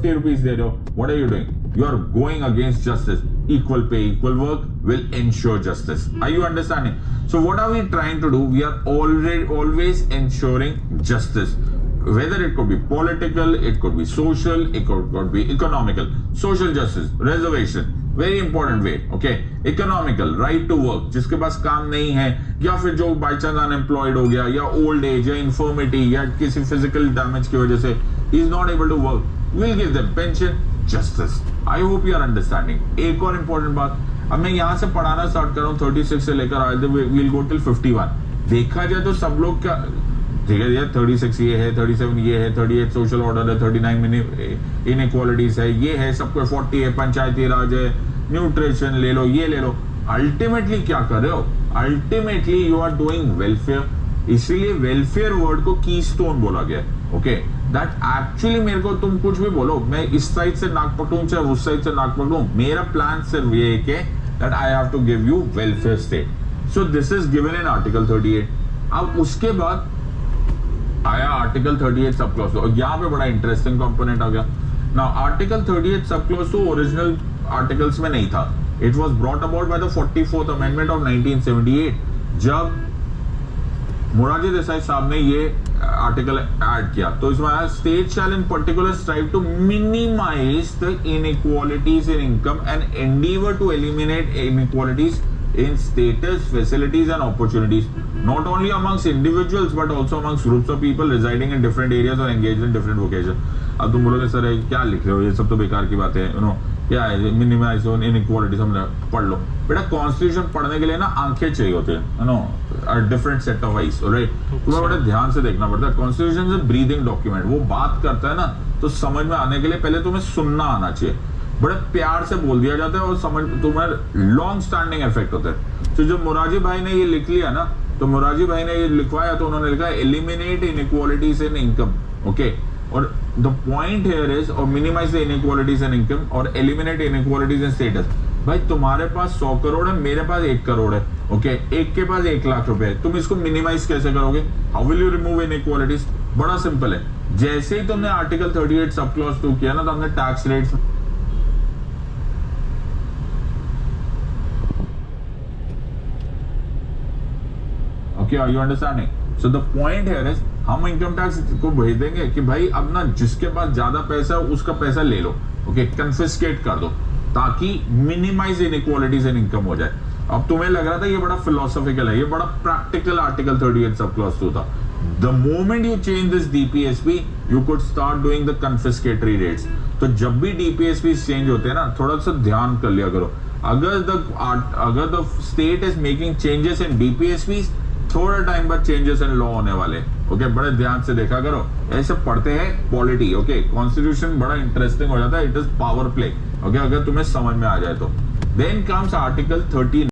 50 rupees दे रहे हो, what are you doing? You are going against justice. Equal pay, equal work will ensure justice. Are you understanding? So what are we trying to do? We are always ensuring justice. Whether it could be political, it could be social, it could be economical. Social justice, reservation, very important way. Okay, economical, right to work. जिसके पास काम नहीं है या फिर जो by chance unemployed हो गया या ओल्ड एज या इन्फर्मिटी या किसी फिजिकल डैमेज की वजह से he is not able to work, we'll give them pension, justice. I hope you are understanding. एक और important बात, अब मैं यहाँ से पढ़ाना स्टार्ट कर रहा हूँ 36 से लेकर आए we'll go till 51. देखा जाए तो सब लोग क्या ठीक है, 36 ये है, 37 ये है, 38 सोशल ऑर्डर है, 39 इनइक्वालिटीज है, ये है सबको, 40 है पंचायती राज है, न्यूट्रिशन ले लो, ये ले लो. अल्टीमेटली क्या कर रहे हो? Ultimately you are doing welfare. इसीलिए वेलफेयर वर्ड को कीस्टोन बोला गया. ओके, दैट एक्चुअली मेरे को तुम कुछ भी बोलो, मैं इस साइड से नाक पकड़ूं चाहे उस साइड से नाक पकड़ूं, मेरा प्लान सिर्फ ये है कि that I have to give you welfare state. So this is given in article 38. अब उसके बाद आया आर्टिकल 38 सब क्लॉज 2, और यहाँ पे बड़ा इंटरेस्टिंग कंपोनेंट आ गया. नाउ आर्टिकल 38 सब क्लॉज 2 ओरिजिनल आर्टिकल्स में नहीं था. It was brought about by the 44th amendment of 1978, जब मोरारजी देसाई साहब ने ये आर्टिकल ऐड किया. तो इसमें आया state shall in particular strive to minimise the inequalities in income and endeavour to eliminate inequalities in status, facilities and opportunities, not only amongst individuals but also amongst groups of people residing in different areas or engaged in different vocation. अब तुम बोलोगे sir क्या लिख रहे हो, ये सब तो बेकार की बातें हैं, क्या है मिनिमाइज इनइक्वालिटी, हमने पढ़ लो. बेटा कॉन्स्टिट्यूशन पढ़ने के लिए ना आंखें चाहिए होते हैं, different set of eyes. Right, तुम्हें बड़े ध्यान से देखना पड़ता है. Constitution is breathing document. वो बात करता है ना, तो समझ में आने के लिए पहले तुम्हें सुनना आना चाहिए. बड़े प्यार से बोल दिया जाता है और समझ तुम्हारे लॉन्ग स्टैंडिंग इफेक्ट होता है. तो जब मोरारजी भाई ने ये लिख लिया ना, तो मोरारजी भाई ने ये लिखवाया तो उन्होंने लिखा eliminate inequalities in income. Okay, और द पॉइंट हियर इज और minimise the inequalities in income और एलिमिनेट इनइक्वालिटीज इन स्टेटस. भाई तुम्हारे पास 100 करोड़ है, मेरे पास 1 करोड़ है. ओके, एक के पास 1 लाख रुपए है. तुम इसको मिनिमाइज कैसे करोगे? How will you remove inequalities? बड़ा सिंपल है. जैसे ही तुमने आर्टिकल 38 सब क्लॉज 2 किया ना, तो हमने tax rates Okay, are you understanding? So the point here is, हम इनकम टैक्स को भेज देंगे कि भाई अब ना जिसके पास ज्यादा पैसा है उसका पैसा ले लो. ओके, कन्फिस्केट कर दो ताकि मिनिमाइज इनइक्वालिटीज इन इनकम हो जाए. अब तुम्हें लग रहा था ये बड़ा फिलोसॉफिकल है, ये बड़ा प्रैक्टिकल आर्टिकल 38 सब क्लॉज 2 था. The moment you change this DPSP you could start doing the confiscatory rates. तो जब भी डीपीएसपी चेंज होते हैं ना, थोड़ा सा ध्यान कर लिया करो. अगर the state is making changes in DPSP, थोड़ा टाइम बाद चेंजेस इन लॉ होने वाले. ओके, बड़े ध्यान से देखा करो. ऐसे पढ़ते हैं पॉलिटी. ओके, कॉन्स्टिट्यूशन बड़ा इंटरेस्टिंग हो जाता है. It is power play. Okay, अगर तुम्हें समझ में आ जाए तो. Then comes article 39.